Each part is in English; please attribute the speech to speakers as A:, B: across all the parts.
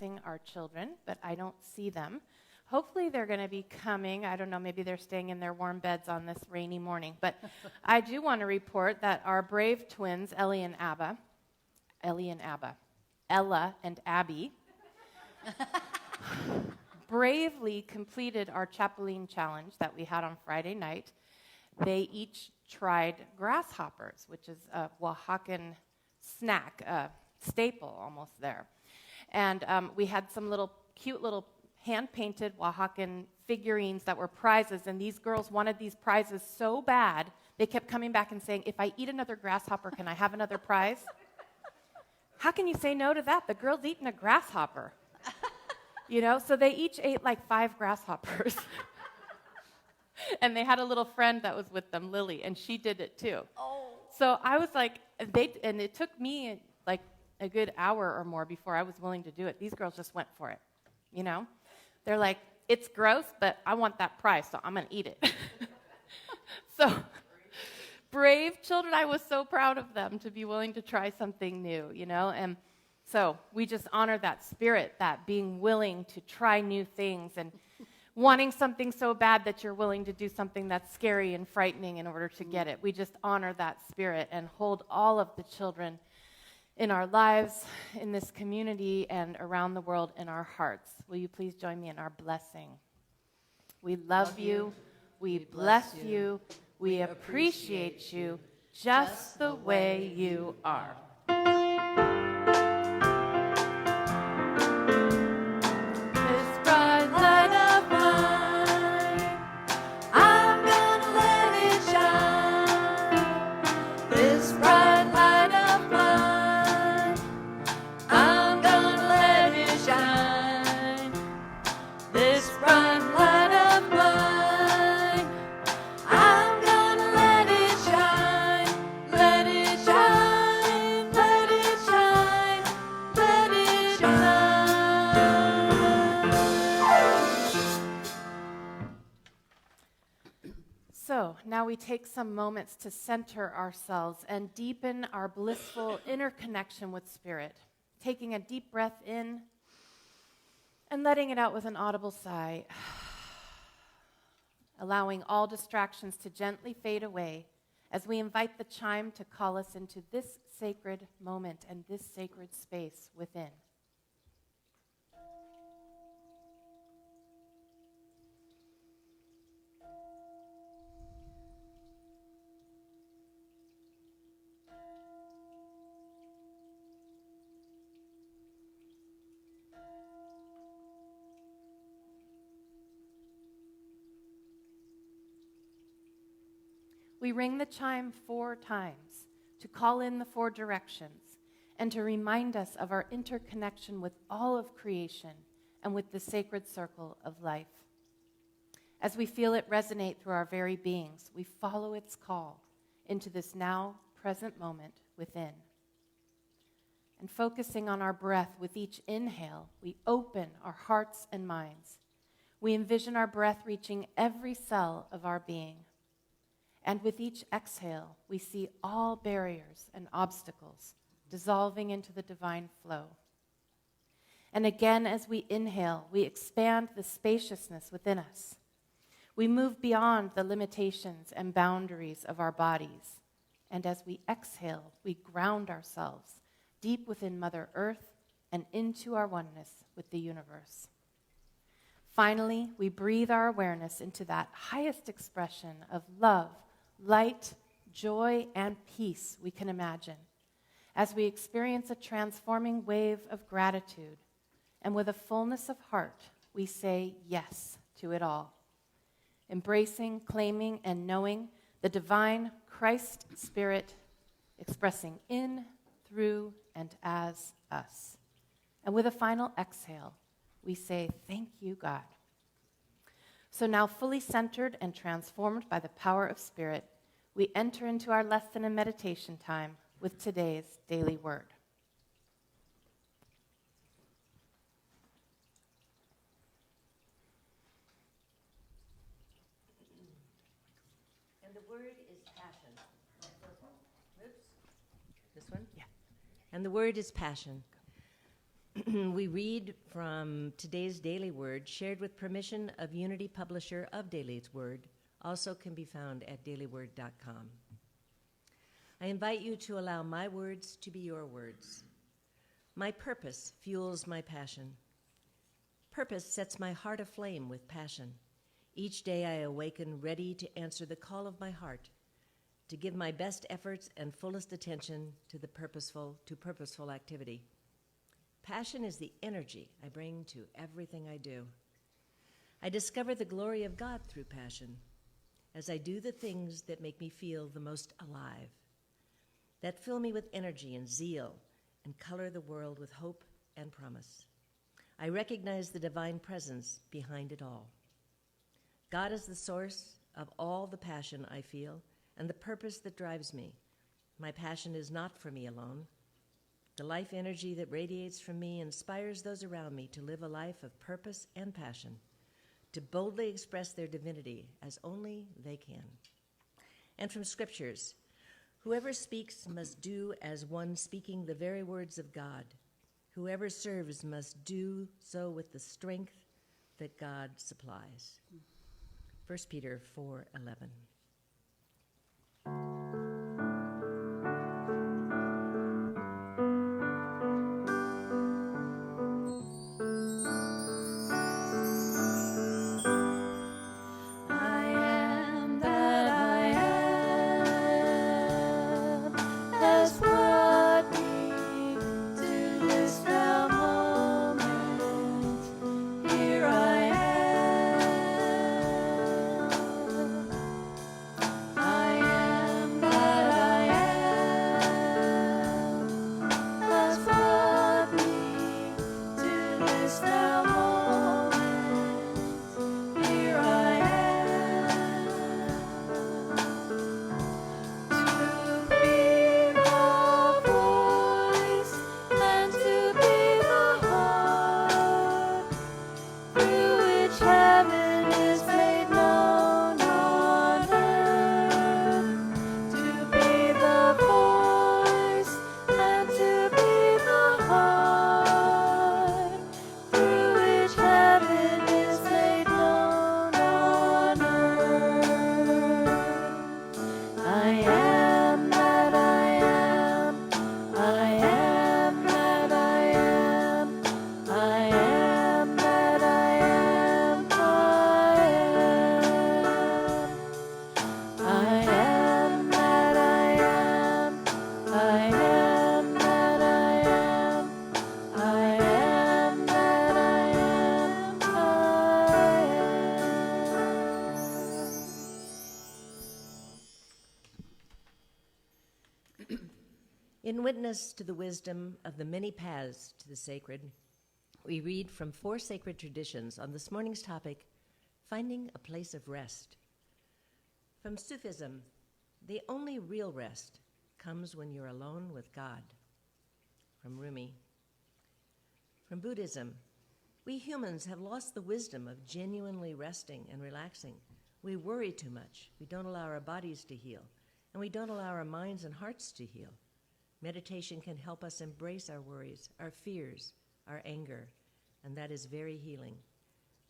A: blessing our children, but I don't see them. Hopefully they're going to be coming. I don't know, maybe they're staying in their warm beds on this rainy morning. But I do want to report that our brave twins, Ella and Abby, bravely completed our Chapeline challenge that we had on Friday night. They each tried grasshoppers, which is a Oaxacan snack, staple almost there. And we had some cute little hand-painted Oaxacan figurines that were prizes, and these girls wanted these prizes so bad, they kept coming back and saying, if I eat another grasshopper, can I have another prize? How can you say no to that? The girl's eating a grasshopper. So they each ate like 5 grasshoppers. And they had a little friend that was with them, Lily, and she did it too.
B: Oh.
A: So I was like, and it took me like a good hour or more before I was willing to do it. These girls just went for it, They're like, it's gross, but I want that prize, so I'm going to eat it. So, brave children, I was so proud of them to be willing to try something new, And so we just honor that spirit, that being willing to try new things and wanting something so bad that you're willing to do something that's scary and frightening in order to get it. We just honor that spirit and hold all of the children in our lives, in this community, and around the world in our hearts. Will you please join me in our blessing? We love you. We bless you. We appreciate you just the way you are. So now we take some moments to center ourselves and deepen our blissful interconnection with Spirit, taking a deep breath in and letting it out with an audible sigh, allowing all distractions to gently fade away as we invite the chime to call us into this sacred moment and this sacred space within. We ring the chime 4 times to call in the 4 directions and to remind us of our interconnection with all of creation and with the sacred circle of life. As we feel it resonate through our very beings, we follow its call into this now present moment within. And focusing on our breath with each inhale, we open our hearts and minds. We envision our breath reaching every cell of our being. And with each exhale, we see all barriers and obstacles dissolving into the divine flow. And again, as we inhale, we expand the spaciousness within us. We move beyond the limitations and boundaries of our bodies. And as we exhale, we ground ourselves deep within Mother Earth and into our oneness with the universe. Finally, we breathe our awareness into that highest expression of love, light, joy, and peace we can imagine as we experience a transforming wave of gratitude. And with a fullness of heart, we say yes to it all, embracing, claiming, and knowing the divine Christ Spirit expressing in, through, and as us. And with a final exhale, we say, thank you, God. So now, fully centered and transformed by the power of Spirit, we enter into our lesson and meditation time with today's daily word.
B: And the word is passion. Oops. This one? Yeah. And the word is passion. We read from today's Daily Word, shared with permission of Unity, publisher of Daily's Word, also can be found at dailyword.com. I invite you to allow my words to be your words. My purpose fuels my passion. Purpose sets my heart aflame with passion. Each day I awaken ready to answer the call of my heart, to give my best efforts and fullest attention to purposeful activity. Passion is the energy I bring to everything I do. I discover the glory of God through passion as I do the things that make me feel the most alive, that fill me with energy and zeal and color the world with hope and promise. I recognize the divine presence behind it all. God is the source of all the passion I feel and the purpose that drives me. My passion is not for me alone. The life energy that radiates from me inspires those around me to live a life of purpose and passion, to boldly express their divinity as only they can. And from scriptures, whoever speaks must do as one speaking the very words of God. Whoever serves must do so with the strength that God supplies. 1 Peter 4:11. In witness to the wisdom of the many paths to the sacred, we read from 4 sacred traditions on this morning's topic, finding a place of rest. From Sufism, the only real rest comes when you're alone with God. From Rumi. From Buddhism, we humans have lost the wisdom of genuinely resting and relaxing. We worry too much. We don't allow our bodies to heal, and we don't allow our minds and hearts to heal. Meditation can help us embrace our worries, our fears, our anger, and that is very healing.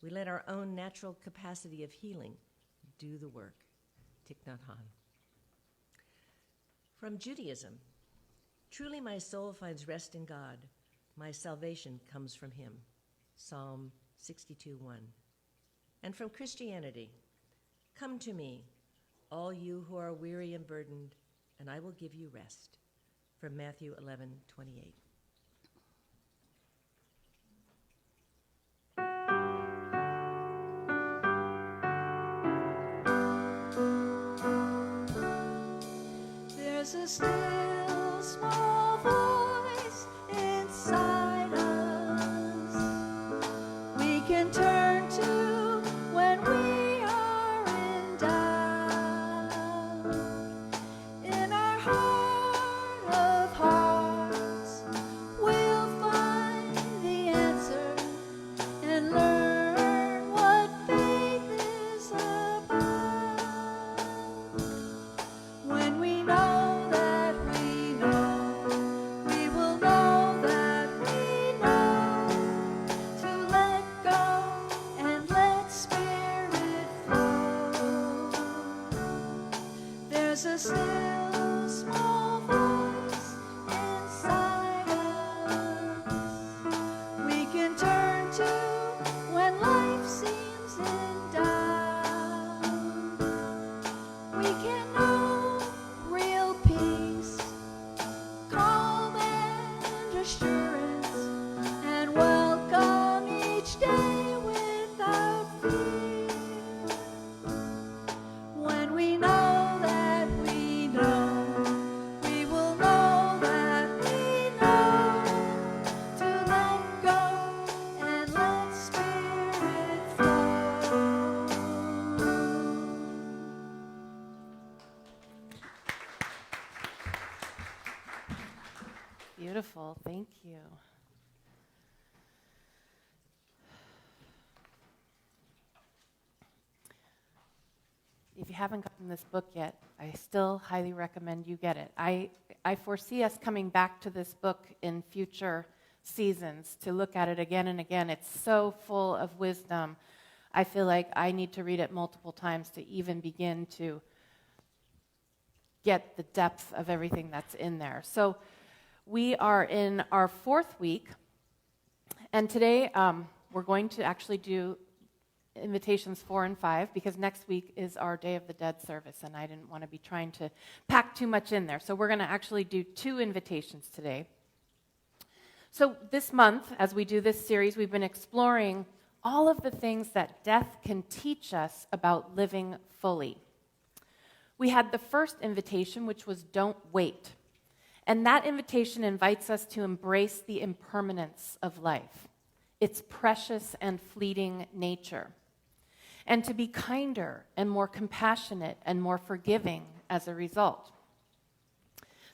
B: We let our own natural capacity of healing do the work. Thich Nhat Hanh. From Judaism, truly my soul finds rest in God. My salvation comes from him. Psalm 62:1. And from Christianity, come to me, all you who are weary and burdened, and I will give you rest. From Matthew 11:28.
C: There's a still small voice inside us we can turn to when we are in doubt. In our heart of hearts, we'll find the answer and learn what faith is about. When we know that
A: wonderful. Thank you. If you haven't gotten this book yet, I still highly recommend you get it. I foresee us coming back to this book in future seasons to look at it again and again. It's so full of wisdom. I feel like I need to read it multiple times to even begin to get the depth of everything that's in there. So we are in our 4th week, and today we're going to actually do invitations 4 and 5, because next week is our Day of the Dead service, and I didn't want to be trying to pack too much in there. So we're going to actually do 2 invitations today. So this month, as we do this series, we've been exploring all of the things that death can teach us about living fully. We had the first invitation, which was don't wait. And that invitation invites us to embrace the impermanence of life, its precious and fleeting nature, and to be kinder and more compassionate and more forgiving as a result.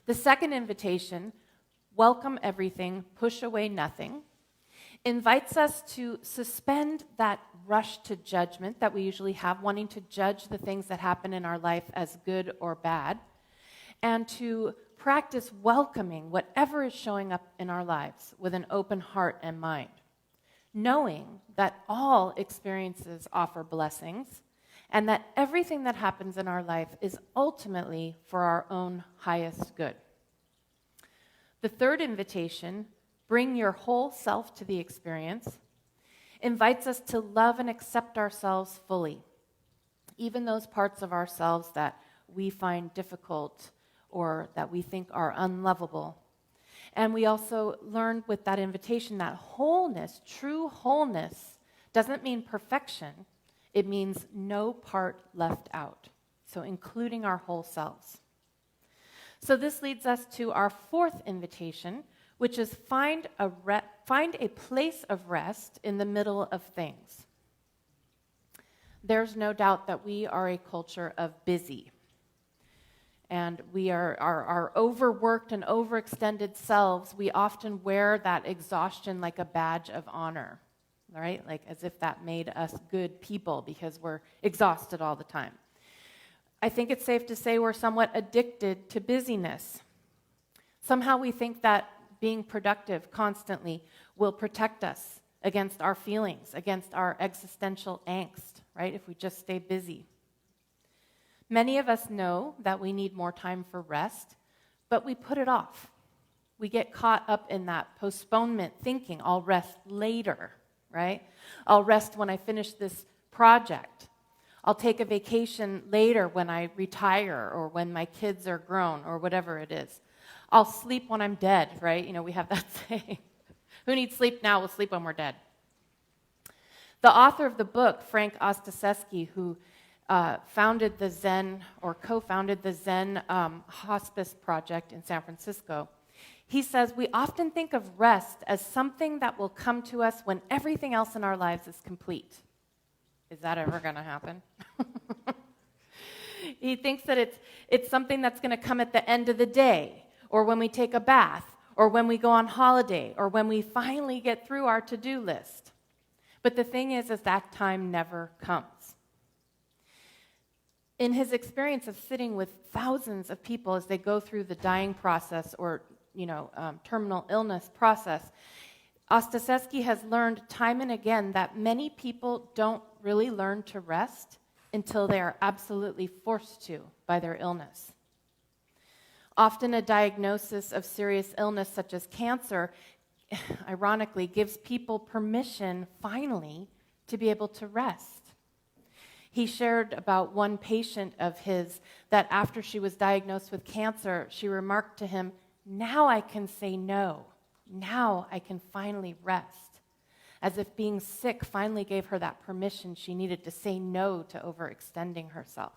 A: The second invitation, welcome everything, push away nothing, invites us to suspend that rush to judgment that we usually have, wanting to judge the things that happen in our life as good or bad, and to practice welcoming whatever is showing up in our lives with an open heart and mind, knowing that all experiences offer blessings and that everything that happens in our life is ultimately for our own highest good. The third invitation, bring your whole self to the experience, invites us to love and accept ourselves fully, even those parts of ourselves that we find difficult or that we think are unlovable. And we also learned with that invitation that wholeness, true wholeness, doesn't mean perfection. It means no part left out. So including our whole selves. So this leads us to our 4th invitation, which is find a place of rest in the middle of things. There's no doubt that we are a culture of busy. And we are our overworked and overextended selves, we often wear that exhaustion like a badge of honor, right? Like as if that made us good people because we're exhausted all the time. I think it's safe to say we're somewhat addicted to busyness. Somehow we think that being productive constantly will protect us against our feelings, against our existential angst, right? If we just stay busy. Many of us know that we need more time for rest, but we put it off. We get caught up in that postponement thinking, I'll rest later, right? I'll rest when I finish this project. I'll take a vacation later when I retire or when my kids are grown or whatever it is. I'll sleep when I'm dead, right? You know, we have that saying. Who needs sleep now? We'll sleep when we're dead. The author of the book, Frank Ostaseski, who founded the Zen, or co-founded the Zen hospice project in San Francisco. He says, we often think of rest as something that will come to us when everything else in our lives is complete. Is that ever going to happen? He thinks that it's something that's going to come at the end of the day, or when we take a bath, or when we go on holiday, or when we finally get through our to-do list. But the thing is that time never comes. In his experience of sitting with thousands of people as they go through the dying process or, terminal illness process, Ostaseski has learned time and again that many people don't really learn to rest until they are absolutely forced to by their illness. Often a diagnosis of serious illness such as cancer, ironically, gives people permission, finally, to be able to rest. He shared about one patient of his that after she was diagnosed with cancer, she remarked to him, now I can say no. Now I can finally rest. As if being sick finally gave her that permission she needed to say no to overextending herself.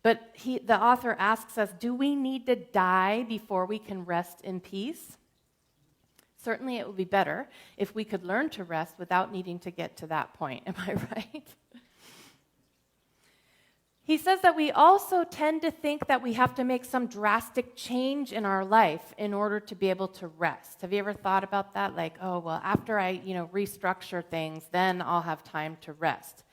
A: But the author asks us, do we need to die before we can rest in peace? Certainly it would be better if we could learn to rest without needing to get to that point. Am I right? He says that we also tend to think that we have to make some drastic change in our life in order to be able to rest. Have you ever thought about that? Like, oh, well, after I, restructure things, then I'll have time to rest.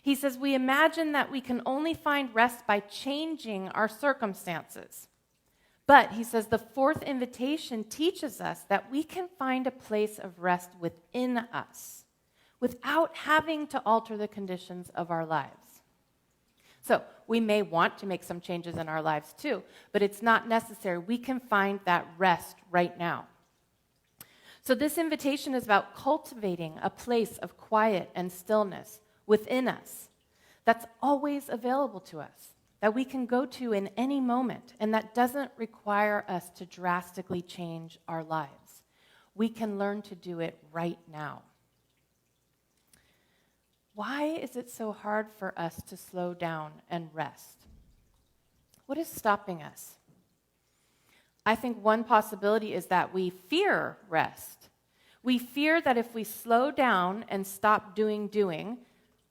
A: He says we imagine that we can only find rest by changing our circumstances. But, he says, the fourth invitation teaches us that we can find a place of rest within us without having to alter the conditions of our lives. So we may want to make some changes in our lives too, but it's not necessary. We can find that rest right now. So this invitation is about cultivating a place of quiet and stillness within us that's always available to us, that we can go to in any moment, and that doesn't require us to drastically change our lives. We can learn to do it right now. Why is it so hard for us to slow down and rest? What is stopping us? I think one possibility is that we fear rest. We fear that if we slow down and stop doing,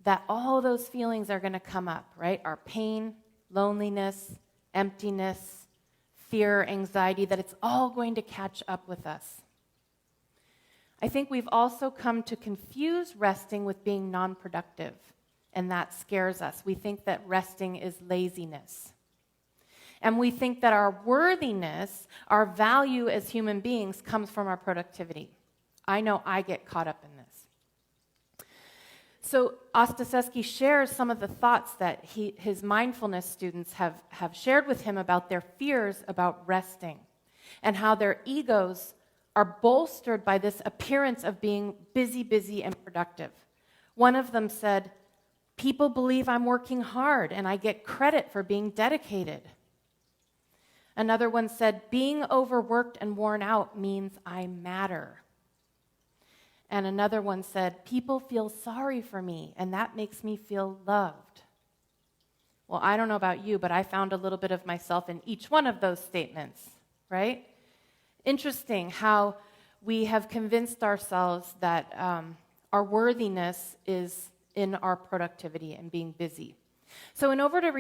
A: that all those feelings are going to come up, right? Our pain, loneliness, emptiness, fear, anxiety, that it's all going to catch up with us. I think we've also come to confuse resting with being non-productive, and that scares us. We think that resting is laziness. And we think that our worthiness, our value as human beings, comes from our productivity. I know I get caught up in this. So Ostaseski shares some of the thoughts that his mindfulness students have shared with him about their fears about resting and how their egos are bolstered by this appearance of being busy, and productive. One of them said, "People believe I'm working hard and I get credit for being dedicated." Another one said, "Being overworked and worn out means I matter." And another one said, "People feel sorry for me and that makes me feel loved." Well, I don't know about you, but I found a little bit of myself in each one of those statements, right? Interesting how we have convinced ourselves that our worthiness is in our productivity and being busy. So in order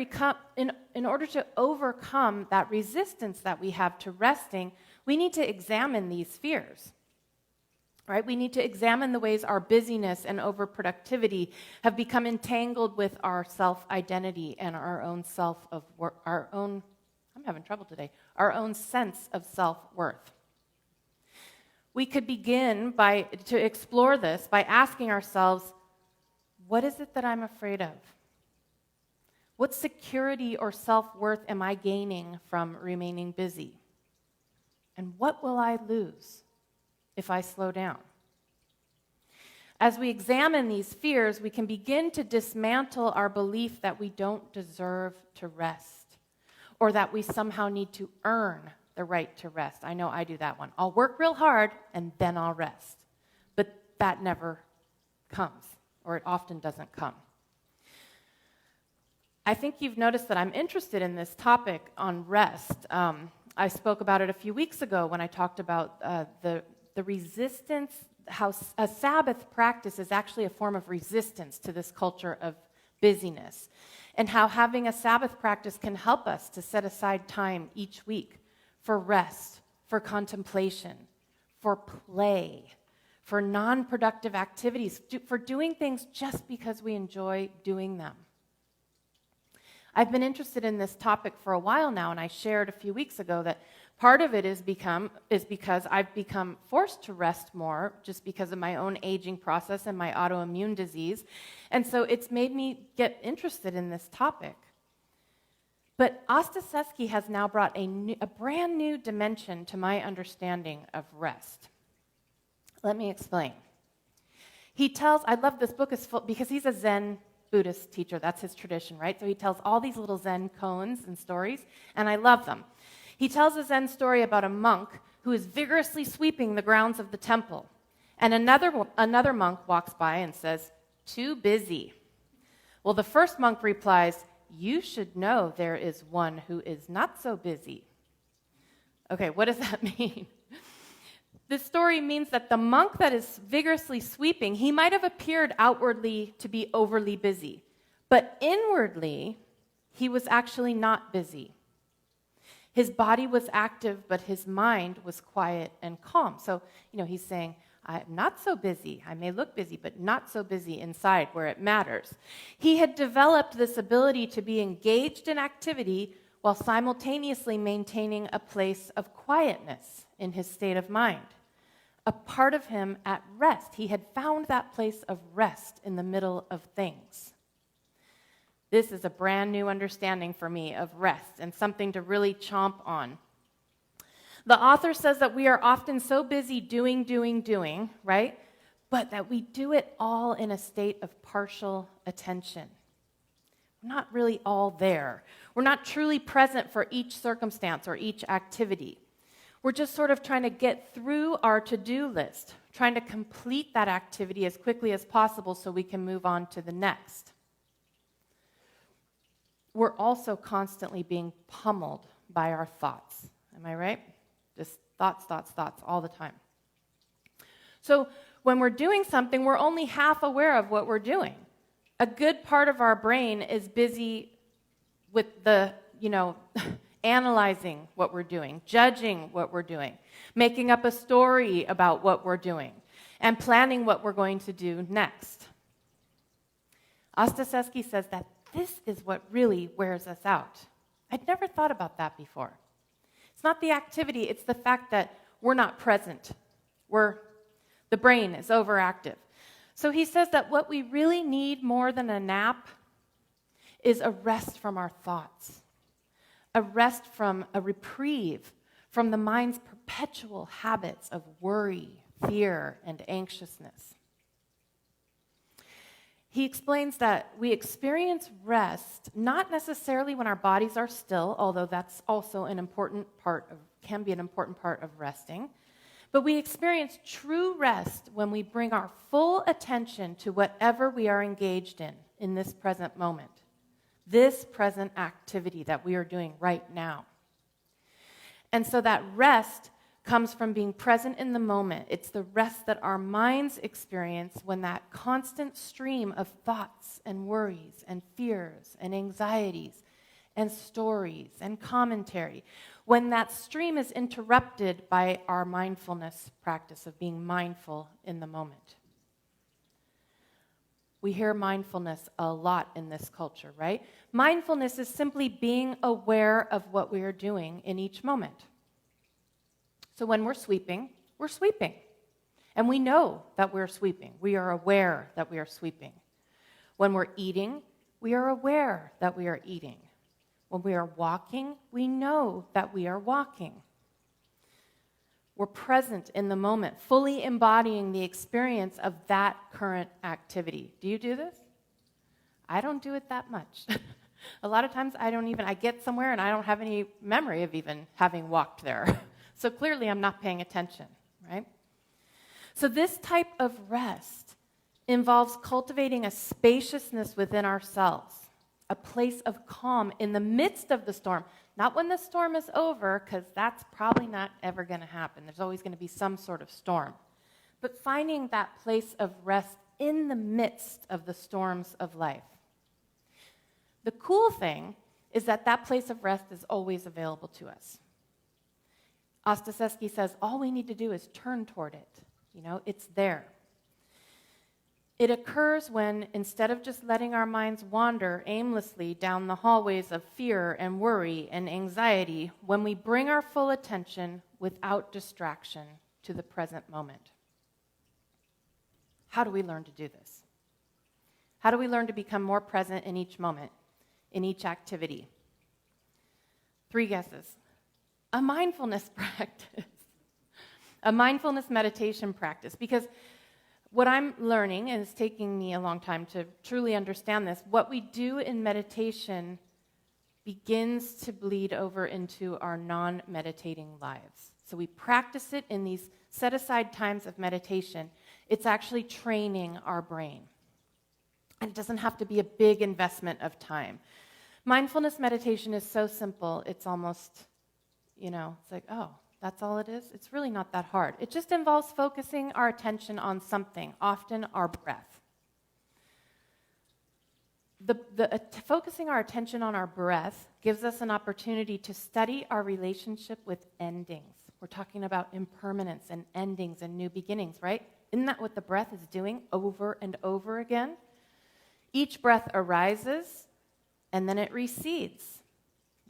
A: to overcome that resistance that we have to resting, we need to examine these fears. Right? We need to examine the ways our busyness and overproductivity have become entangled with our self-identity and our own our own sense of self-worth. We could begin to explore this by asking ourselves, what is it that I'm afraid of? What security or self-worth am I gaining from remaining busy? And what will I lose if I slow down? As we examine these fears, we can begin to dismantle our belief that we don't deserve to rest, or that we somehow need to earn the right to rest. I know I do that one. I'll work real hard and then I'll rest. But that never comes, or it often doesn't come. I think you've noticed that I'm interested in this topic on rest. I spoke about it a few weeks ago when I talked about the resistance, how a Sabbath practice is actually a form of resistance to this culture of busyness, and how having a Sabbath practice can help us to set aside time each week for rest, for contemplation, for play, for non-productive activities, for doing things just because we enjoy doing them. I've been interested in this topic for a while now, and I shared a few weeks ago that part of it is because I've become forced to rest more just because of my own aging process and my autoimmune disease. And so it's made me get interested in this topic. But Ostaseski has now brought a brand new dimension to my understanding of rest. Let me explain. I love this book is full, because he's a Zen Buddhist teacher. That's his tradition, right? So he tells all these little Zen koans and stories, and I love them. He tells a Zen story about a monk who is vigorously sweeping the grounds of the temple. And another monk walks by and says, "Too busy." Well, the first monk replies, "You should know there is one who is not so busy." Okay, what does that mean? This story means that the monk that is vigorously sweeping, he might have appeared outwardly to be overly busy, but inwardly, he was actually not busy. His body was active, but his mind was quiet and calm. So, he's saying, I'm not so busy. I may look busy, but not so busy inside where it matters. He had developed this ability to be engaged in activity while simultaneously maintaining a place of quietness in his state of mind. A part of him at rest. He had found that place of rest in the middle of things. This is a brand new understanding for me of rest and something to really chomp on. The author says that we are often so busy doing, right? But that we do it all in a state of partial attention. We're not really all there. We're not truly present for each circumstance or each activity. We're just sort of trying to get through our to-do list, trying to complete that activity as quickly as possible so we can move on to the next. We're also constantly being pummeled by our thoughts. Am I right? Just thoughts all the time. So when we're doing something, we're only half aware of what we're doing. A good part of our brain is busy with the, analyzing what we're doing, judging what we're doing, making up a story about what we're doing, and planning what we're going to do next. Ostaseski says that this is what really wears us out. I'd never thought about that before. It's not the activity, it's the fact that we're not present. The brain is overactive. So he says that what we really need more than a nap is a rest from our thoughts, a rest from a reprieve from the mind's perpetual habits of worry, fear, and anxiousness. He explains that we experience rest not necessarily when our bodies are still, although that's also can be an important part of resting, but we experience true rest when we bring our full attention to whatever we are engaged in this present moment, this present activity that we are doing right now. And so that rest comes from being present in the moment. It's the rest that our minds experience when that constant stream of thoughts and worries and fears and anxieties and stories and commentary, when that stream is interrupted by our mindfulness practice of being mindful in the moment. We hear mindfulness a lot in this culture, right? Mindfulness is simply being aware of what we are doing in each moment. So when we're sweeping. And we know that we're sweeping. We are aware that we are sweeping. When we're eating, we are aware that we are eating. When we are walking, we know that we are walking. We're present in the moment, fully embodying the experience of that current activity. Do you do this? I don't do it that much. A lot of times I get somewhere and I don't have any memory of even having walked there. So clearly I'm not paying attention, right? So this type of rest involves cultivating a spaciousness within ourselves, a place of calm in the midst of the storm. Not when the storm is over, because that's probably not ever going to happen. There's always going to be some sort of storm. But finding that place of rest in the midst of the storms of life. The cool thing is that place of rest is always available to us. Ostaseski says all we need to do is turn toward it. It's there. It occurs when, instead of just letting our minds wander aimlessly down the hallways of fear and worry and anxiety, when we bring our full attention without distraction to the present moment. How do we learn to do this? How do we learn to become more present in each moment, in each activity? 3 guesses. A mindfulness practice, a mindfulness meditation practice, because what I'm learning, and it's taking me a long time to truly understand this, what we do in meditation begins to bleed over into our non-meditating lives. So we practice it in these set-aside times of meditation. It's actually training our brain. And it doesn't have to be a big investment of time. Mindfulness meditation is so simple, it's almost... it's like, oh, that's all it is? It's really not that hard. It just involves focusing our attention on something, often our breath. Focusing our attention on our breath gives us an opportunity to study our relationship with endings. We're talking about impermanence and endings and new beginnings, right? Isn't that what the breath is doing over and over again? Each breath arises and then it recedes.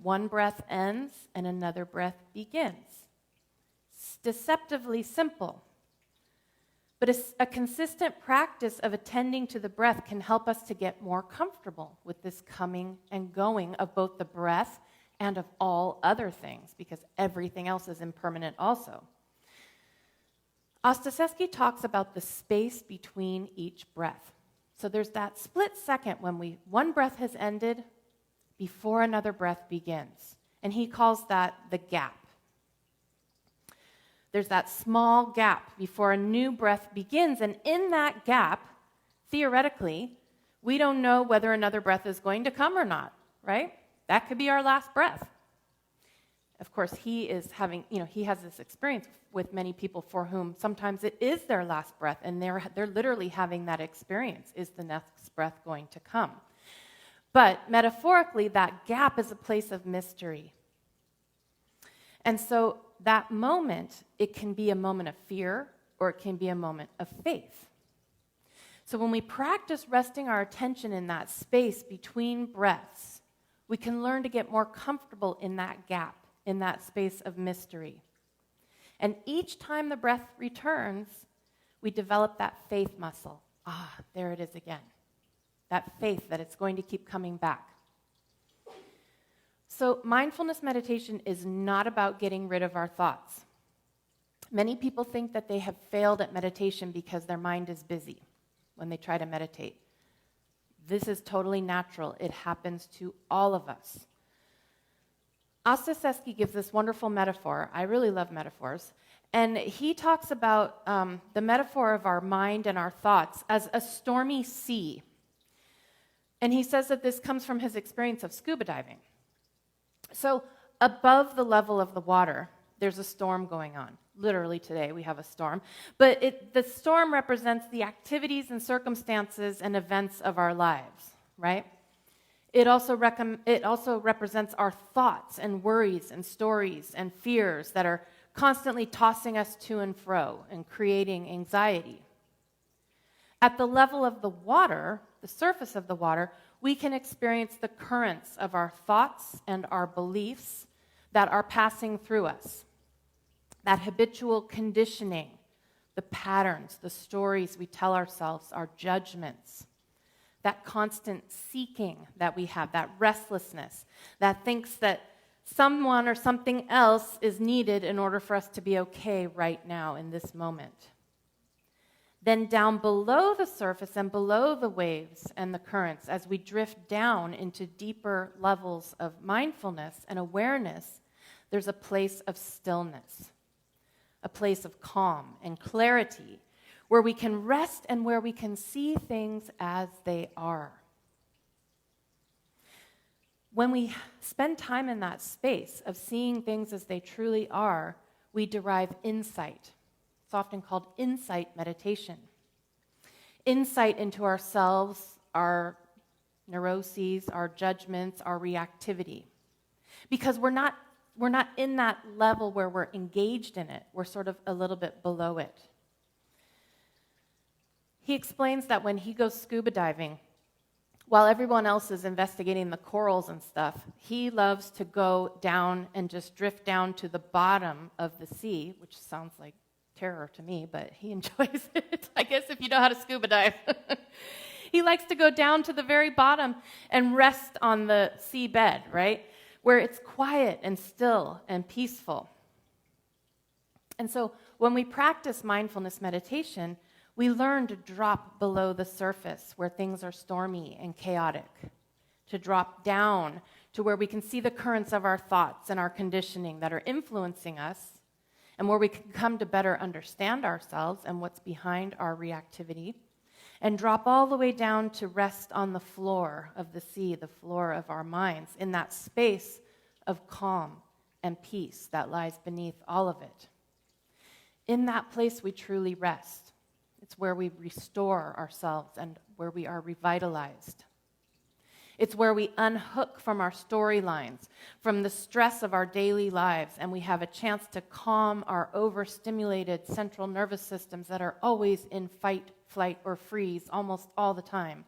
A: One breath ends and another breath begins. It's deceptively simple. But a consistent practice of attending to the breath can help us to get more comfortable with this coming and going of both the breath and of all other things, because everything else is impermanent also. Ostaseski talks about the space between each breath. So there's that split second when one breath has ended before another breath begins. And he calls that the gap. There's that small gap before a new breath begins, and in that gap, theoretically, we don't know whether another breath is going to come or not, right? That could be our last breath. Of course, he has this experience with many people for whom sometimes it is their last breath, and they're literally having that experience. Is the next breath going to come? But metaphorically, that gap is a place of mystery. And so that moment, it can be a moment of fear or it can be a moment of faith. So when we practice resting our attention in that space between breaths, we can learn to get more comfortable in that gap, in that space of mystery. And each time the breath returns, we develop that faith muscle. There it is again. That faith that it's going to keep coming back. So mindfulness meditation is not about getting rid of our thoughts. Many people think that they have failed at meditation because their mind is busy when they try to meditate. This is totally natural. It happens to all of us. Ostaseski gives this wonderful metaphor. I really love metaphors. And he talks about the metaphor of our mind and our thoughts as a stormy sea. And he says that this comes from his experience of scuba diving. So above the level of the water, there's a storm going on. Literally today we have a storm. But the storm represents the activities and circumstances and events of our lives, right? It also represents our thoughts and worries and stories and fears that are constantly tossing us to and fro and creating anxiety. At the level of the water, the surface of the water, we can experience the currents of our thoughts and our beliefs that are passing through us. That habitual conditioning, the patterns, the stories we tell ourselves, our judgments, that constant seeking that we have, that restlessness, that thinks that someone or something else is needed in order for us to be okay right now in this moment. Then down below the surface and below the waves and the currents, as we drift down into deeper levels of mindfulness and awareness, there's a place of stillness, a place of calm and clarity, where we can rest and where we can see things as they are. When we spend time in that space of seeing things as they truly are, we derive insight. It's often called insight meditation. Insight into ourselves, our neuroses, our judgments, our reactivity. Because we're not in that level where we're engaged in it. We're sort of a little bit below it. He explains that when he goes scuba diving, while everyone else is investigating the corals and stuff, he loves to go down and just drift down to the bottom of the sea, which sounds like terror to me, but he enjoys it, I guess, if you know how to scuba dive. He likes to go down to the very bottom and rest on the seabed, right, where it's quiet and still and peaceful. And so when we practice mindfulness meditation, we learn to drop below the surface where things are stormy and chaotic, to drop down to where we can see the currents of our thoughts and our conditioning that are influencing us, and where we can come to better understand ourselves and what's behind our reactivity, and drop all the way down to rest on the floor of the sea, the floor of our minds, in that space of calm and peace that lies beneath all of it. In that place, we truly rest. It's where we restore ourselves and where we are revitalized. It's where we unhook from our storylines, from the stress of our daily lives, and we have a chance to calm our overstimulated central nervous systems that are always in fight, flight, or freeze almost all the time.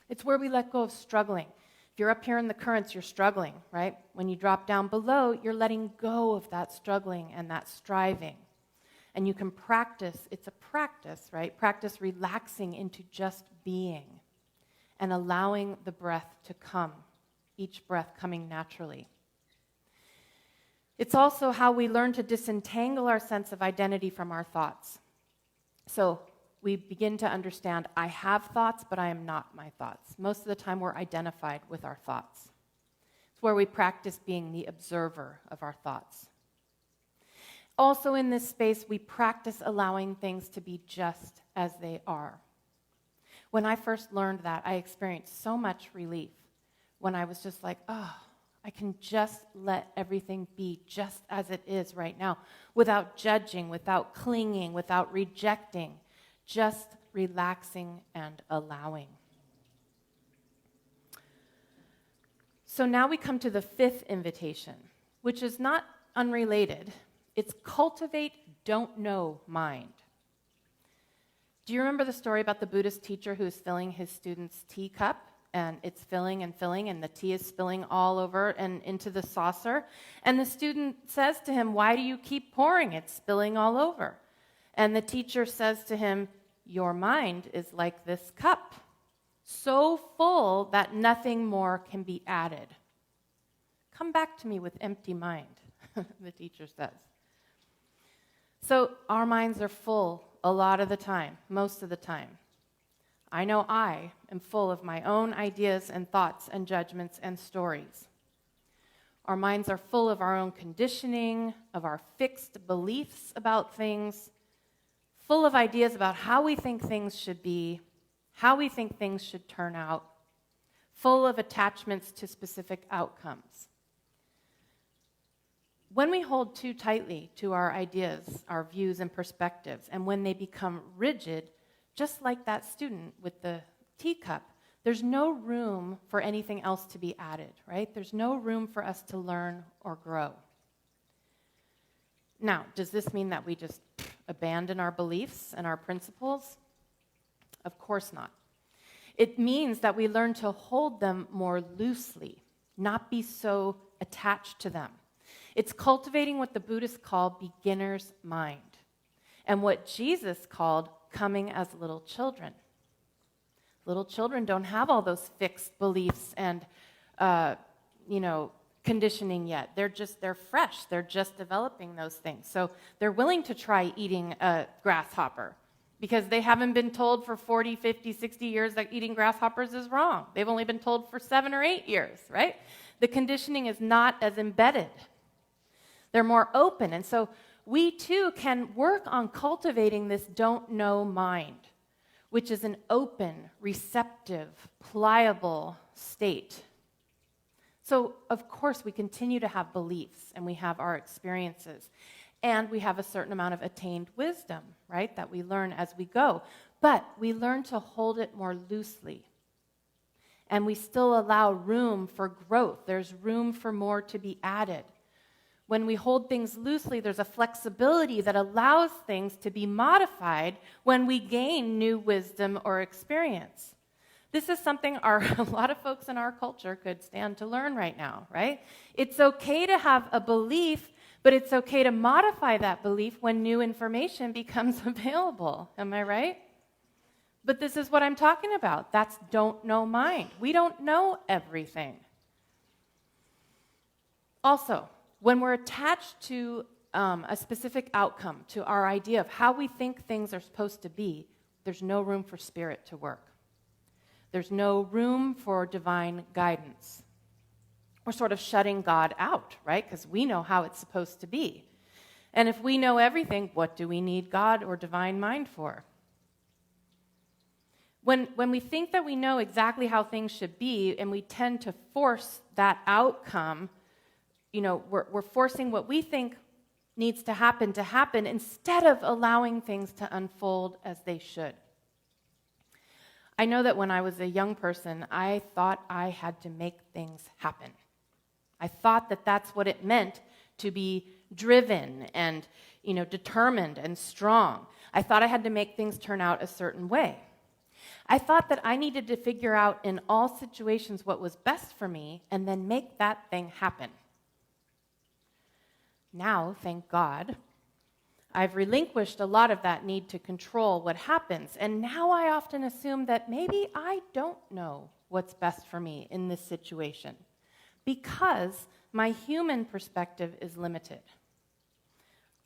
A: It's where we let go of struggling. If you're up here in the currents, you're struggling, right? When you drop down below, you're letting go of that struggling and that striving. And you can practice, it's a practice, right? Practice relaxing into just being and allowing the breath to come, each breath coming naturally. It's also how we learn to disentangle our sense of identity from our thoughts. So we begin to understand, I have thoughts, but I am not my thoughts. Most of the time, we're identified with our thoughts. It's where we practice being the observer of our thoughts. Also in this space, we practice allowing things to be just as they are. When I first learned that, I experienced so much relief when I was just like, oh, I can just let everything be just as it is right now, without judging, without clinging, without rejecting. Just relaxing and allowing. So now we come to the fifth invitation, which is not unrelated. It's cultivate, don't know mind. Do you remember the story about the Buddhist teacher who is filling his student's teacup? And it's filling, and the tea is spilling all over and into the saucer. And the student says to him, why do you keep pouring? It's spilling all over. And the teacher says to him, your mind is like this cup, so full that nothing more can be added. Come back to me with empty mind, the teacher says. So our minds are full a lot of the time, most of the time. I know I am full of my own ideas and thoughts and judgments and stories. Our minds are full of our own conditioning, of our fixed beliefs about things, full of ideas about how we think things should be, how we think things should turn out, full of attachments to specific outcomes. When we hold too tightly to our ideas, our views and perspectives, and when they become rigid, just like that student with the teacup, there's no room for anything else to be added, right? There's no room for us to learn or grow. Now, does this mean that we just abandon our beliefs and our principles? Of course not. It means that we learn to hold them more loosely, not be so attached to them. It's cultivating what the Buddhists call beginner's mind, and what Jesus called coming as little children. Little children don't have all those fixed beliefs and, conditioning yet. They're fresh. They're just developing those things. So they're willing to try eating a grasshopper because they haven't been told for 40, 50, 60 years that eating grasshoppers is wrong. They've only been told for 7 or 8 years, right? The conditioning is not as embedded. They're more open. And so we too can work on cultivating this don't know mind, which is an open, receptive, pliable state. So, of course, we continue to have beliefs and we have our experiences and we have a certain amount of attained wisdom, right, that we learn as we go. But we learn to hold it more loosely. And we still allow room for growth. There's room for more to be added. When we hold things loosely, there's a flexibility that allows things to be modified when we gain new wisdom or experience. This is something a lot of folks in our culture could stand to learn right now, right? It's okay to have a belief, but it's okay to modify that belief when new information becomes available. Am I right? But this is what I'm talking about. That's don't know mind. We don't know everything. Also, when we're attached to a specific outcome, to our idea of how we think things are supposed to be, there's no room for spirit to work. There's no room for divine guidance. We're sort of shutting God out, right? Because we know how it's supposed to be. And if we know everything, what do we need God or divine mind for? When we think that we know exactly how things should be and we tend to force that outcome, we're forcing what we think needs to happen instead of allowing things to unfold as they should. I know that when I was a young person, I thought I had to make things happen. I thought that that's what it meant to be driven and, determined and strong. I thought I had to make things turn out a certain way. I thought that I needed to figure out in all situations what was best for me and then make that thing happen. Now, thank God, I've relinquished a lot of that need to control what happens, and now I often assume that maybe I don't know what's best for me in this situation because my human perspective is limited.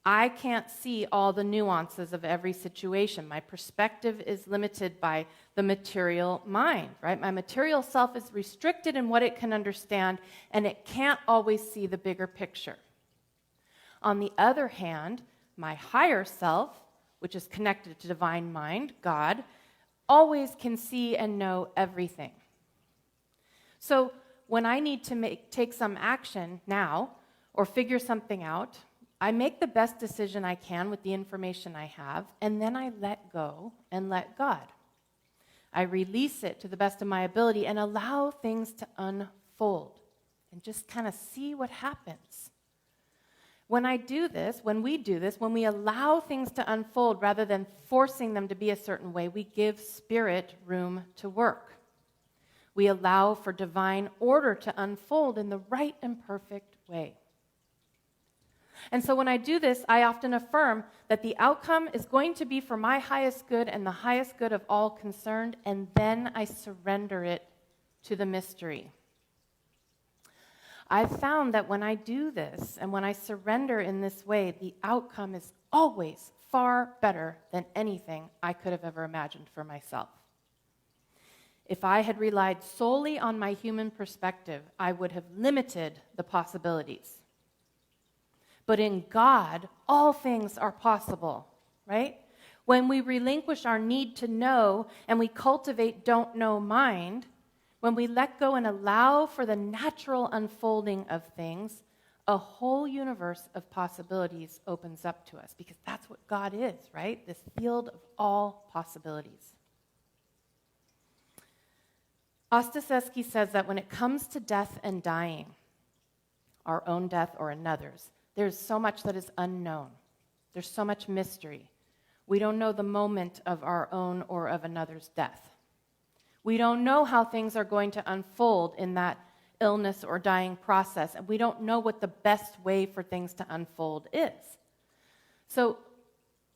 A: I can't see all the nuances of every situation. My perspective is limited by the material mind, right? My material self is restricted in what it can understand, and it can't always see the bigger picture. On the other hand, my higher self, which is connected to divine mind, God, always can see and know everything. So when I need to take some action now or figure something out, I make the best decision I can with the information I have, and then I let go and let God. I release it to the best of my ability and allow things to unfold and just kind of see what happens. When we do this, when we allow things to unfold rather than forcing them to be a certain way, we give spirit room to work. We allow for divine order to unfold in the right and perfect way. And so when I do this, I often affirm that the outcome is going to be for my highest good and the highest good of all concerned, and then I surrender it to the mystery. I've found that when I do this and when I surrender in this way, the outcome is always far better than anything I could have ever imagined for myself. If I had relied solely on my human perspective, I would have limited the possibilities. But in God, all things are possible, right? When we relinquish our need to know and we cultivate don't know mind, when we let go and allow for the natural unfolding of things, a whole universe of possibilities opens up to us, because that's what God is, right? This field of all possibilities. Ostaseski says that when it comes to death and dying, our own death or another's, there's so much that is unknown. There's so much mystery. We don't know the moment of our own or of another's death. We don't know how things are going to unfold in that illness or dying process, and we don't know what the best way for things to unfold is. So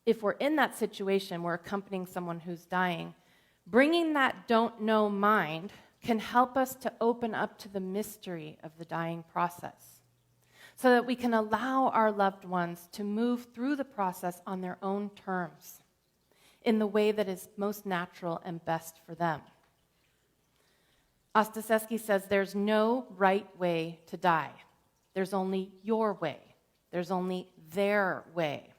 A: if we're in that situation, we're accompanying someone who's dying, bringing that don't know mind can help us to open up to the mystery of the dying process, so that we can allow our loved ones to move through the process on their own terms, in the way that is most natural and best for them. Ostaseski says there's no right way to die. There's only your way. There's only their way.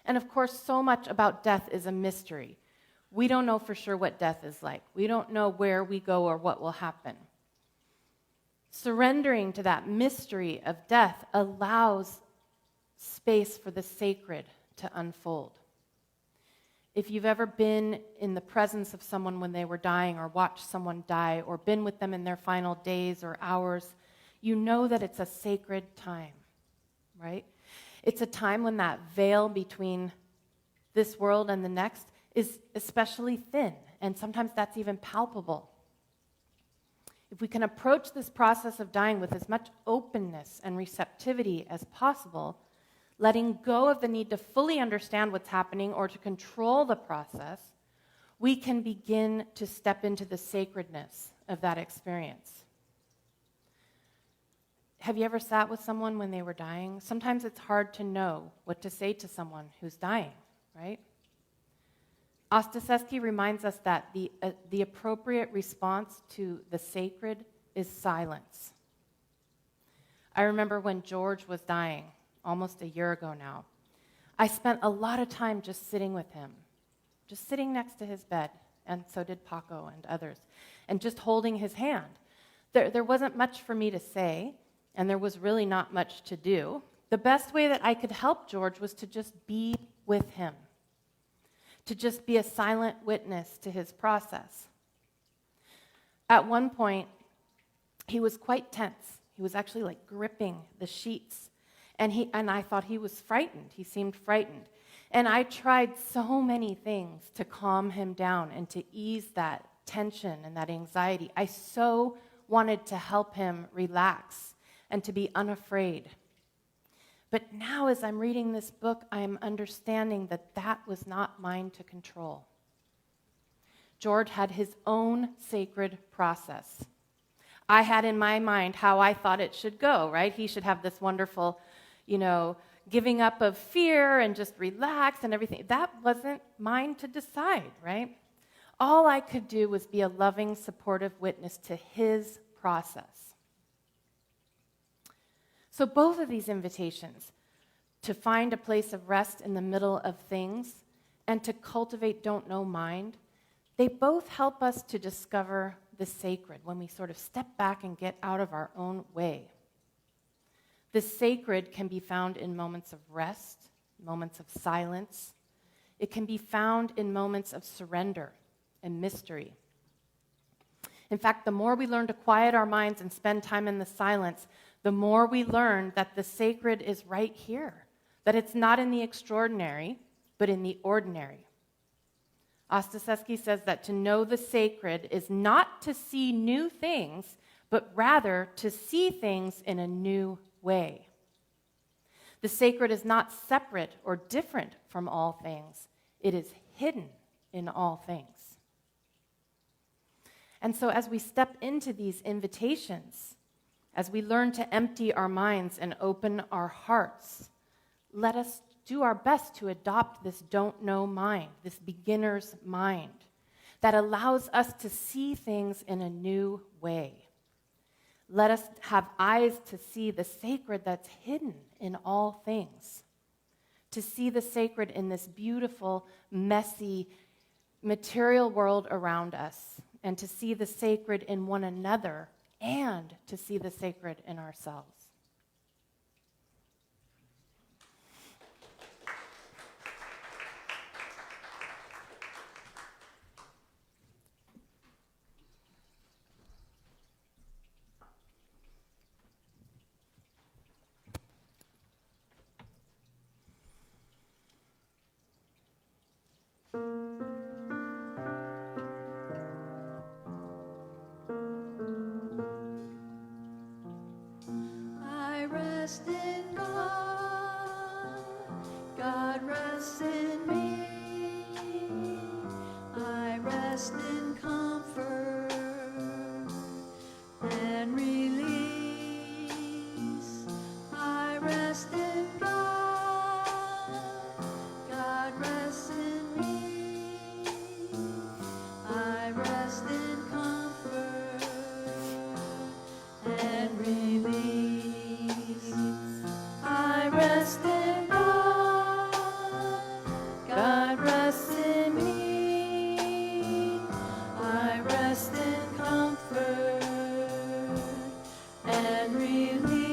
A: And of course, so much about death is a mystery. We don't know for sure what death is like. We don't know where we go or what will happen. Surrendering to that mystery of death allows space for the sacred to unfold. If you've ever been in the presence of someone when they were dying, or watched someone die, or been with them in their final days or hours, you know that it's a sacred time, right? It's a time when that veil between this world and the next is especially thin, and sometimes that's even palpable. If we can approach this process of dying with as much openness and receptivity as possible, letting go of the need to fully understand what's happening or to control the process, we can begin to step into the sacredness of that experience. Have you ever sat with someone when they were dying? Sometimes it's hard to know what to say to someone who's dying, right? Ostaseski reminds us that the appropriate response to the sacred is silence. I remember when George was dying, almost a year ago now, I spent a lot of time just sitting with him, just sitting next to his bed, and so did Paco and others, and just holding his hand. There wasn't much for me to say, and there was really not much to do. The best way that I could help George was to just be with him, to just be a silent witness to his process. At one point, he was quite tense. He was actually like gripping the sheets. And I thought he was frightened. He seemed frightened. And I tried so many things to calm him down and to ease that tension and that anxiety. I so wanted to help him relax and to be unafraid. But now as I'm reading this book, I am understanding that that was not mine to control. George had his own sacred process. I had in my mind how I thought it should go, right? He should have this wonderful, giving up of fear and just relax and everything. That wasn't mine to decide, right? All I could do was be a loving, supportive witness to his process. So both of these invitations, to find a place of rest in the middle of things and to cultivate don't know mind, they both help us to discover the sacred when we sort of step back and get out of our own way. The sacred can be found in moments of rest, moments of silence. It can be found in moments of surrender and mystery. In fact, the more we learn to quiet our minds and spend time in the silence, the more we learn that the sacred is right here, that it's not in the extraordinary, but in the ordinary. Ostaseski says that to know the sacred is not to see new things, but rather to see things in a new way. The sacred is not separate or different from all things. It is hidden in all things. And so as we step into these invitations, as we learn to empty our minds and open our hearts, let us do our best to adopt this don't know mind, this beginner's mind, that allows us to see things in a new way. Let us have eyes to see the sacred that's hidden in all things, to see the sacred in this beautiful, messy, material world around us, and to see the sacred in one another, and to see the sacred in ourselves.
C: I rest in God, God rests in me. I rest in comfort and release. I rest in God, God rests in me. I rest in comfort and release. I rest in God, God rests in me. I rest in comfort and release.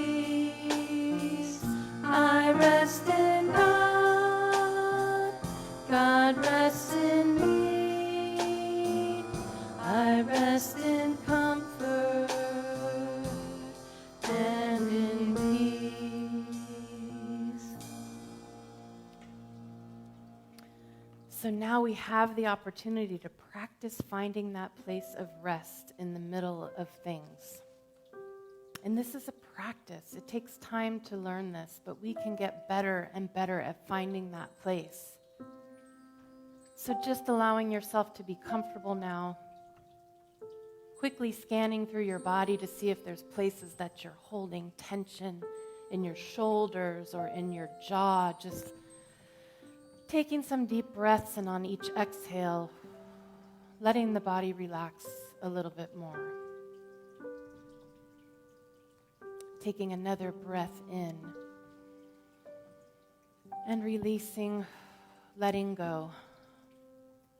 C: I rest in God, God rests in me. I rest in comfort and in peace.
A: So now we have the opportunity to practice finding that place of rest in the middle of things. And this is a practice. It takes time to learn this, but we can get better and better at finding that place. So just allowing yourself to be comfortable now, quickly scanning through your body to see if there's places that you're holding tension in your shoulders or in your jaw, just taking some deep breaths, and on each exhale, letting the body relax a little bit more. Taking another breath in and releasing, letting go,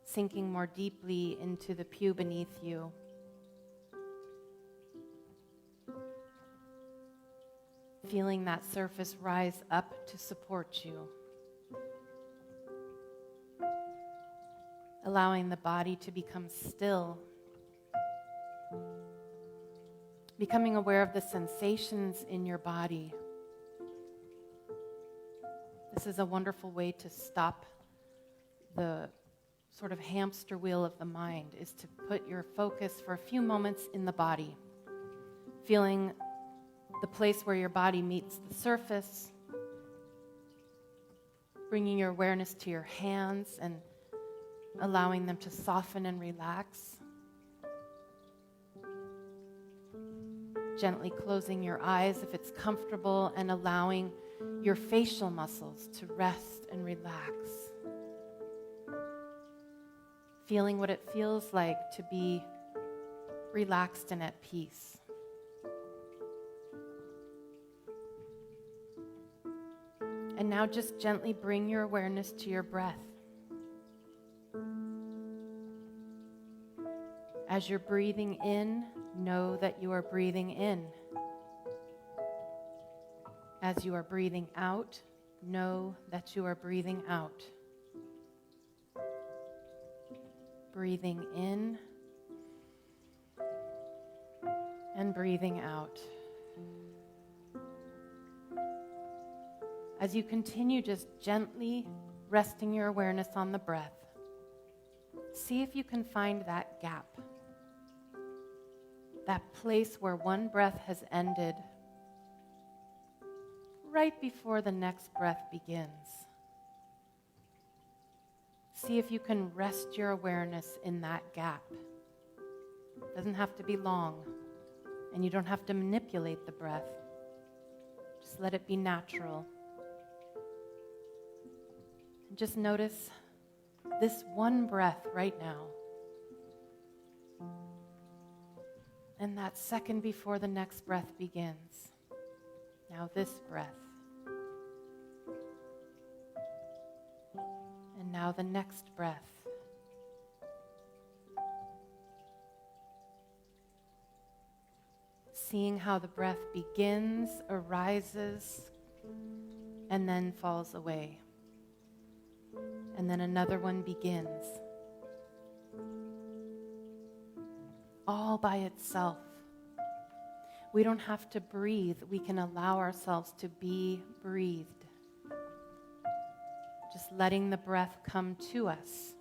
A: sinking more deeply into the pew beneath you. Feeling that surface rise up to support you. allowing the body to become still, becoming aware of the sensations in your body. This is a wonderful way to stop the sort of hamster wheel of the mind, is to put your focus for a few moments in the body, feeling the place where your body meets the surface, bringing your awareness to your hands and allowing them to soften and relax. Gently closing your eyes if it's comfortable and allowing your facial muscles to rest and relax. Feeling what it feels like to be relaxed and at peace. And now just gently bring your awareness to your breath. As you're breathing in, know that you are breathing in. As you are breathing out, know that you are breathing out. Breathing in and breathing out. As you continue just gently resting your awareness on the breath, see if you can find that gap, that place where one breath has ended right before the next breath begins. See if you can rest your awareness in that gap. It doesn't have to be long, and you don't have to manipulate the breath. Just let it be natural. And just notice this one breath right now. And that second before the next breath begins. Now this breath. And now the next breath. Seeing how the breath begins, arises, and then falls away. And then another one begins. All by itself. We don't have to breathe. We can allow ourselves to be breathed. Just letting the breath come to us.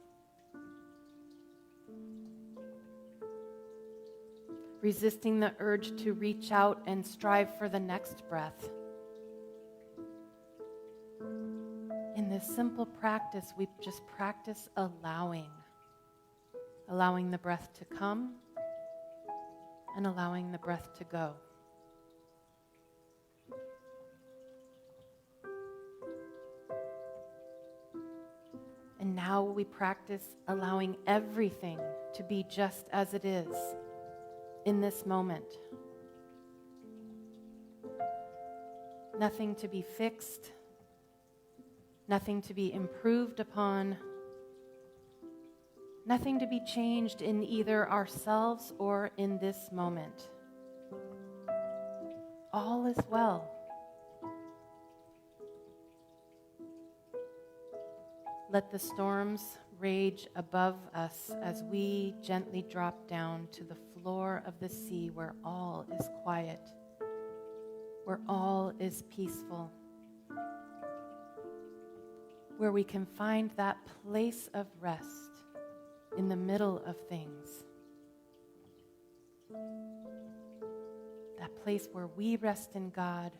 A: Resisting the urge to reach out and strive for the next breath. In this simple practice, we just practice allowing. Allowing the breath to come and allowing the breath to go. And now we practice allowing everything to be just as it is in this moment. Nothing to be fixed, nothing to be improved upon, nothing to be changed in either ourselves or in this moment. All is well. Let the storms rage above us as we gently drop down to the floor of the sea where all is quiet, where all is peaceful, where we can find that place of rest in the middle of things. That place where we rest in God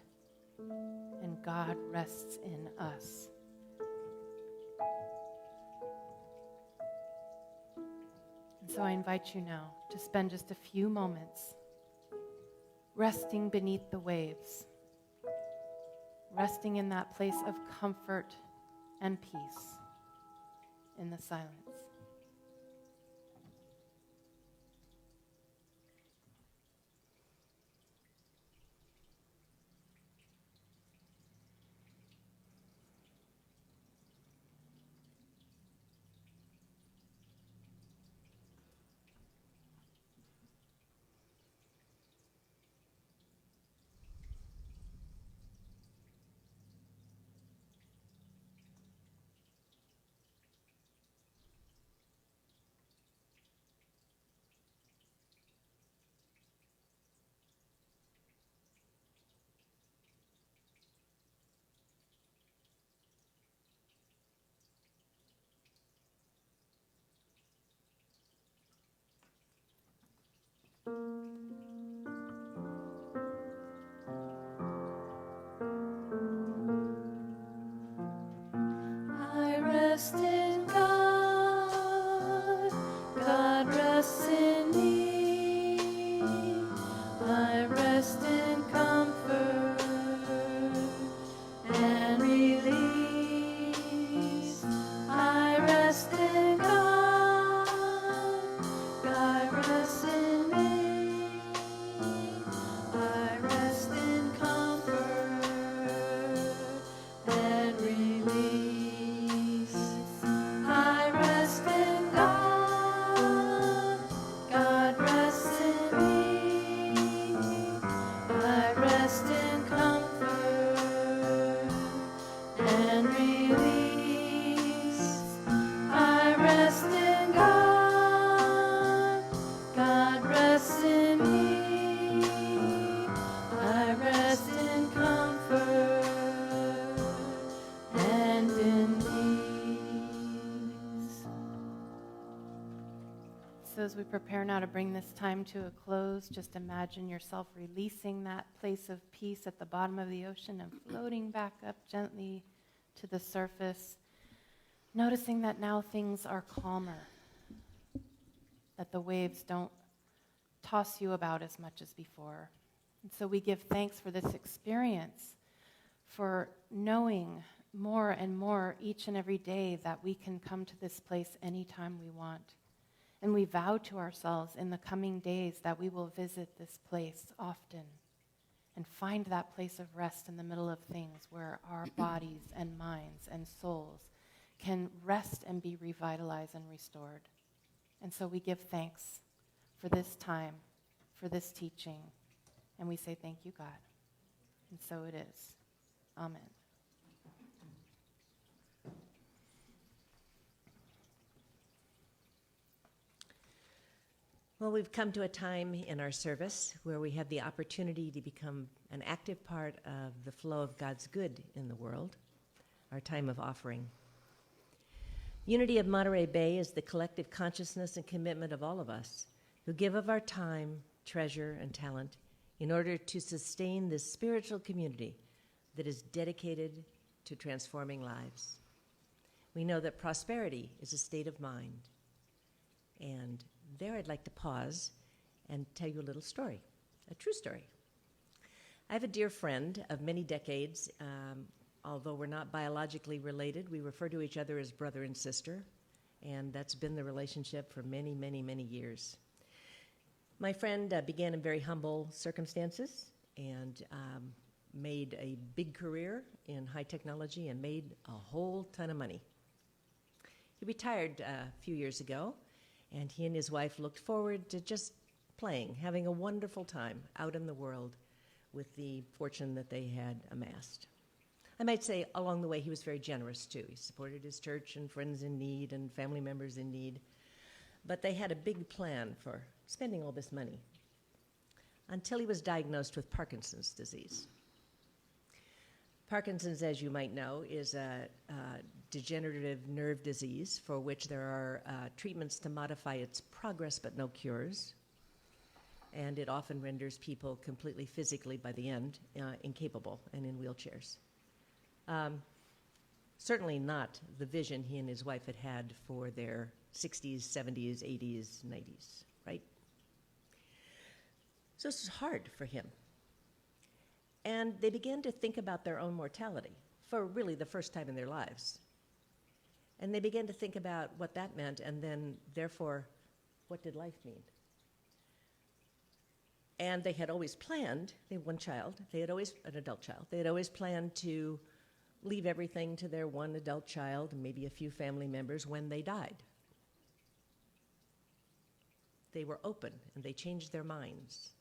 A: and God rests in us. And so I invite you now to spend just a few moments resting beneath the waves, resting in that place of comfort and peace in the silence.
C: rest in God. God rests in me. I rest in comfort and release. I rest in God. God rests in me. I rest in comfort and release. I rest in God. God rests in me. I rest in comfort and release. I rest in God. God rests in me. I rest in comfort and in peace.
A: So as we prepare now to bring this time to a close, just imagine yourself releasing that place of peace at the bottom of the ocean and floating back up gently to the surface, noticing that now things are calmer, that the waves don't toss you about as much as before. And so we give thanks for this experience, for knowing more and more each and every day that we can come to this place anytime we want. And we vow to ourselves in the coming days that we will visit this place often and find that place of rest in the middle of things where our bodies and minds and souls can rest and be revitalized and restored. And so we give thanks for this time, for this teaching, and we say thank you, God. And so it is. Amen.
B: Well, we've come to a time in our service where we have the opportunity to become an active part of the flow of God's good in the world, our time of offering. Unity of Monterey Bay is the collective consciousness and commitment of all of us who give of our time, treasure, and talent in order to sustain this spiritual community that is dedicated to transforming lives. We know that prosperity is a state of mind. And there I'd like to pause and tell you a little story, a true story. I have a dear friend of many decades. Although we're not biologically related, we refer to each other as brother and sister, and that's been the relationship for many, many, many years. My friend began in very humble circumstances and made a big career in high technology and made a whole ton of money. He retired a few years ago, and he and his wife looked forward to just playing, having a wonderful time out in the world with the fortune that they had amassed. I might say along the way he was very generous too. He supported his church and friends in need and family members in need. But they had a big plan for spending all this money until he was diagnosed with Parkinson's disease. Parkinson's, as you might know, is a degenerative nerve disease for which there are treatments to modify its progress but no cures. And it often renders people completely physically, by the end, incapable and in wheelchairs. Certainly not the vision he and his wife had had for their 60s, 70s, 80s, 90s, right? So this is hard for him. And they began to think about their own mortality for really the first time in their lives. And they began to think about what that meant, and then, therefore, what did life mean? And they had always planned, they had one child, an adult child, they had always planned to leave everything to their one adult child and maybe a few family members when they died. They were open and they changed their minds.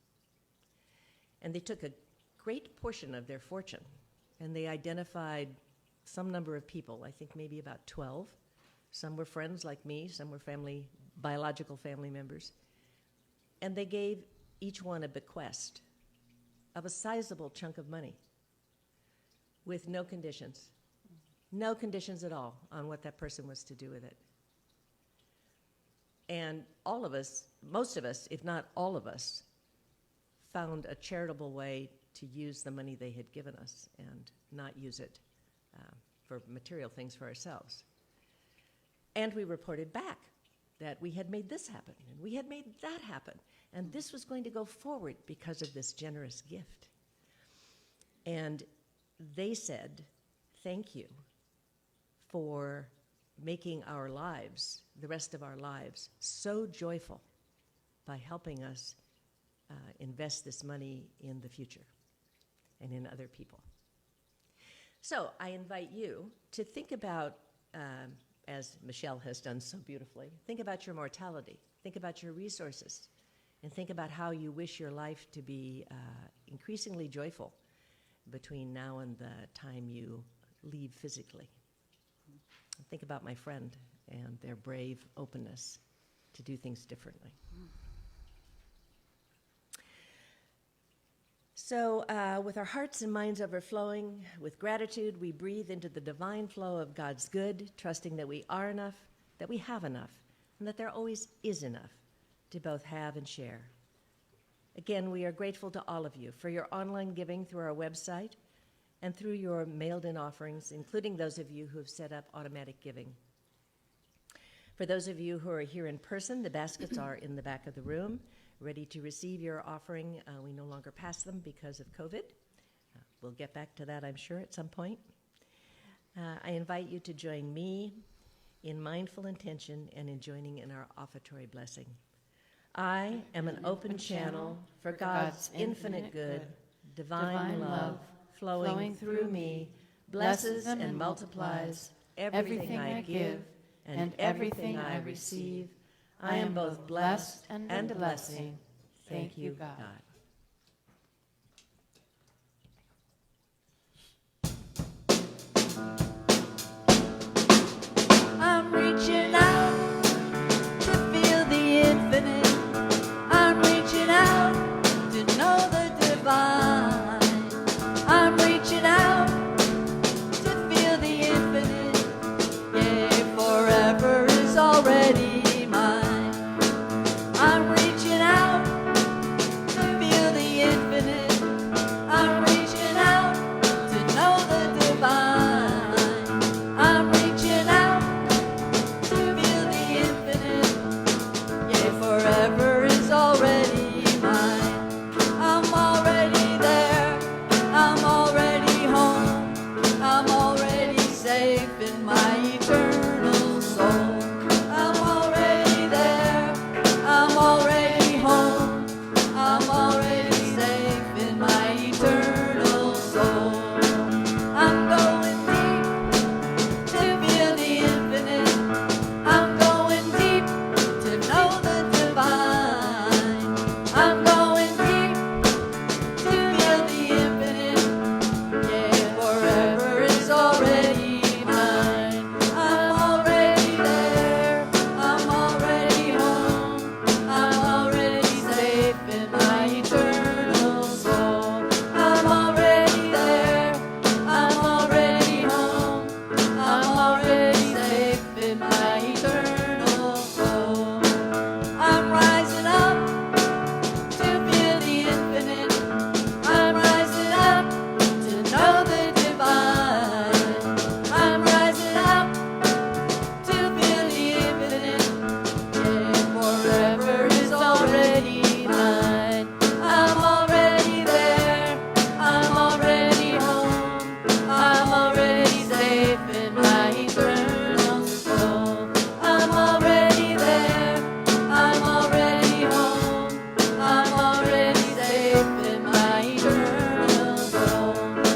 B: And they took a great portion of their fortune and they identified some number of people, I think maybe about 12. Some were friends like me, some were biological family members. And they gave each one a bequest of a sizable chunk of money with no conditions at all on what that person was to do with it. And all of us, most of us, if not all of us, found a charitable way to use the money they had given us and not use it for material things for ourselves. And we reported back that we had made this happen, and we had made that happen, and this was going to go forward because of this generous gift. And they said, thank you for making our lives, the rest of our lives, so joyful by helping us invest this money in the future and in other people. So I invite you to think about, as Michelle has done so beautifully, think about your mortality, think about your resources, and think about how you wish your life to be increasingly joyful between now and the time you leave physically. And think about my friend and their brave openness to do things differently. So with our hearts and minds overflowing with gratitude, we breathe into the divine flow of God's good, trusting that we are enough, that we have enough, and that there always is enough to both have and share. Again, we are grateful to all of you for your online giving through our website and through your mailed-in offerings, including those of you who have set up automatic giving. For those of you who are here in person, the baskets are in the back of the room, ready to receive your offering. We no longer pass them because of COVID. We'll get back to that, I'm sure, at some point. I invite you to join me in mindful intention and in joining in our offertory blessing. I am an open channel for God's infinite good, divine love, flowing through me, blesses and multiplies everything I give and everything I receive. I am both blessed and a blessing. Thank you, God.
C: I'm reaching out to feel the infinite. I'm reaching out to know the divine. I'm reaching out to feel the infinite. Yeah, forever is already mine. I'm reaching out to feel the infinite. I'm reaching out to know the divine. I'm reaching out to feel the infinite. Yeah, forever is already mine. I'm already there. I'm already home. I'm already safe in my eternal soul. I'm already there. I'm already home. I'm already safe in my eternal soul. I'm going deep to feel the infinite. I'm going deep to know the divine. I'm going deep to feel the infinite. Yeah, forever is already mine. I'm already there. I'm already home. I'm already safe in my eternal soul. I'm already there. I'm already home. I'm already safe in my eternal soul. I'm rising up to feel the infinite. I'm rising up to know the divine. I'm rising up to feel the infinite. Yeah, forever is already mine. I'm already there. I'm already home. I'm already safe in my eternal soul. I'm already there. I'm already home. I'm already safe in my eternal soul.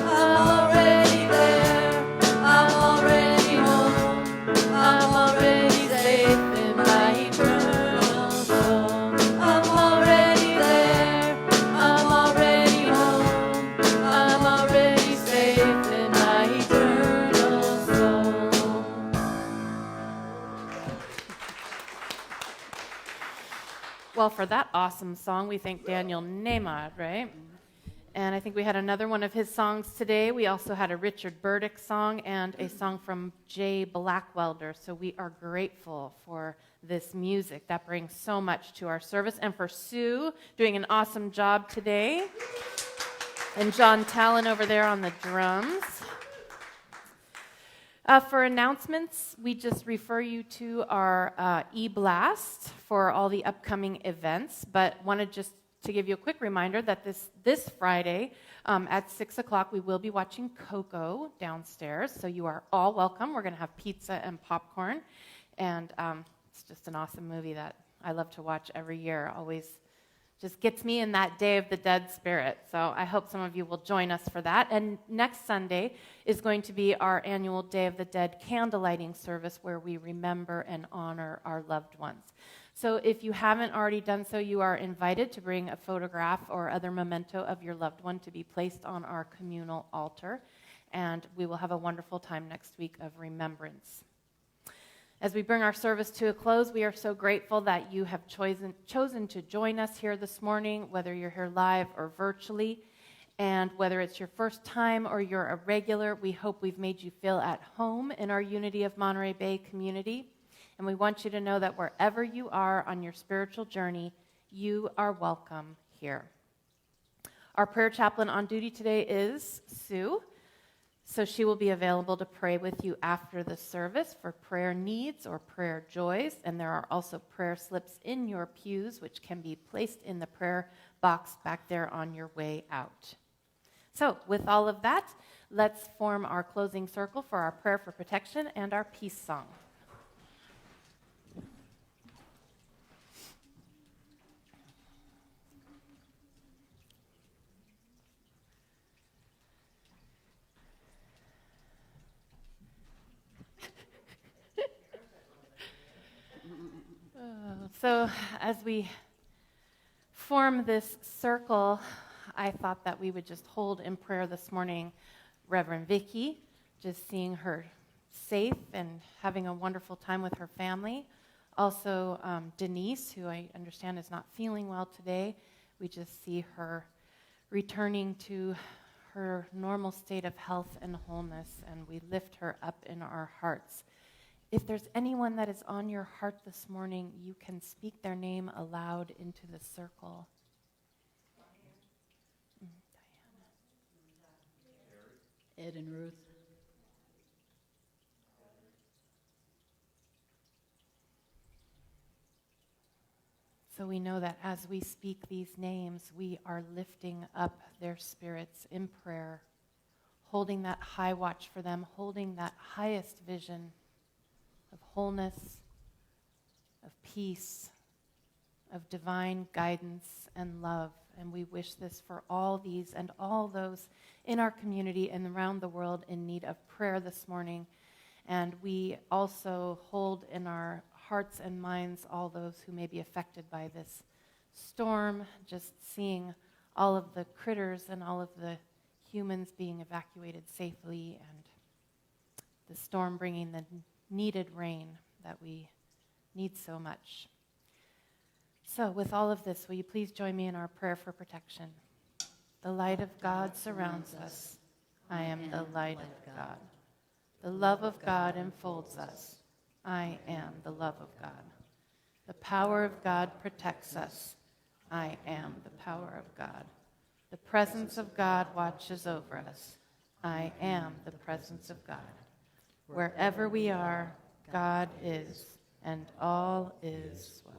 C: I'm already there. I'm already home. I'm already safe in my eternal soul. I'm already there. I'm already home. I'm already safe in my eternal soul.
A: Well, for that awesome song, we thank Daniel Nemad, right? And I think we had another one of his songs today. We also had a Richard Burdick song and a song from Jay Blackwelder. So we are grateful for this music. That brings so much to our service. And for Sue, doing an awesome job today. And John Talon over there on the drums. For announcements, we just refer you to our e-blast for all the upcoming events, but wanted just to give you a quick reminder that this Friday at 6 o'clock, we will be watching Coco downstairs, so you are all welcome. We're going to have pizza and popcorn, and it's just an awesome movie that I love to watch every year. Always just gets me in that Day of the Dead spirit. So I hope some of you will join us for that. And next Sunday is going to be our annual Day of the Dead candlelighting service where we remember and honor our loved ones. So if you haven't already done so, you are invited to bring a photograph or other memento of your loved one to be placed on our communal altar. And we will have a wonderful time next week of remembrance. As we bring our service to a close, we are so grateful that you have chosen to join us here this morning, whether you're here live or virtually. And whether it's your first time or you're a regular, we hope we've made you feel at home in our Unity of Monterey Bay community. And we want you to know that wherever you are on your spiritual journey, you are welcome here. Our prayer chaplain on duty today is Sue. So she will be available to pray with you after the service for prayer needs or prayer joys. And there are also prayer slips in your pews, which can be placed in the prayer box back there on your way out. So with all of that, let's form our closing circle for our prayer for protection and our peace song. So as we form this circle, I thought that we would just hold in prayer this morning Reverend Vicky, just seeing her safe and having a wonderful time with her family. Also Denise, who I understand is not feeling well today. We just see her returning to her normal state of health and wholeness, and we lift her up in our hearts. If there's anyone that is on your heart this morning, you can speak their name aloud into the circle.
C: Ed and Ruth.
A: So we know that as we speak these names, we are lifting up their spirits in prayer, holding that high watch for them, holding that highest vision of wholeness, of peace, of divine guidance and love. And we wish this for all these and all those in our community and around the world in need of prayer this morning. And we also hold in our hearts and minds all those who may be affected by this storm, just seeing all of the critters and all of the humans being evacuated safely, and the storm bringing the needed rain that we need so much. So with all of this, will you please join me in our prayer for protection? The light of God surrounds us. I am the light of God. The love of God enfolds us. I am the love of God. The power of God protects us. I am the power of God. The presence of God watches over us. I am the presence of God. Wherever we are, God is, and all is well.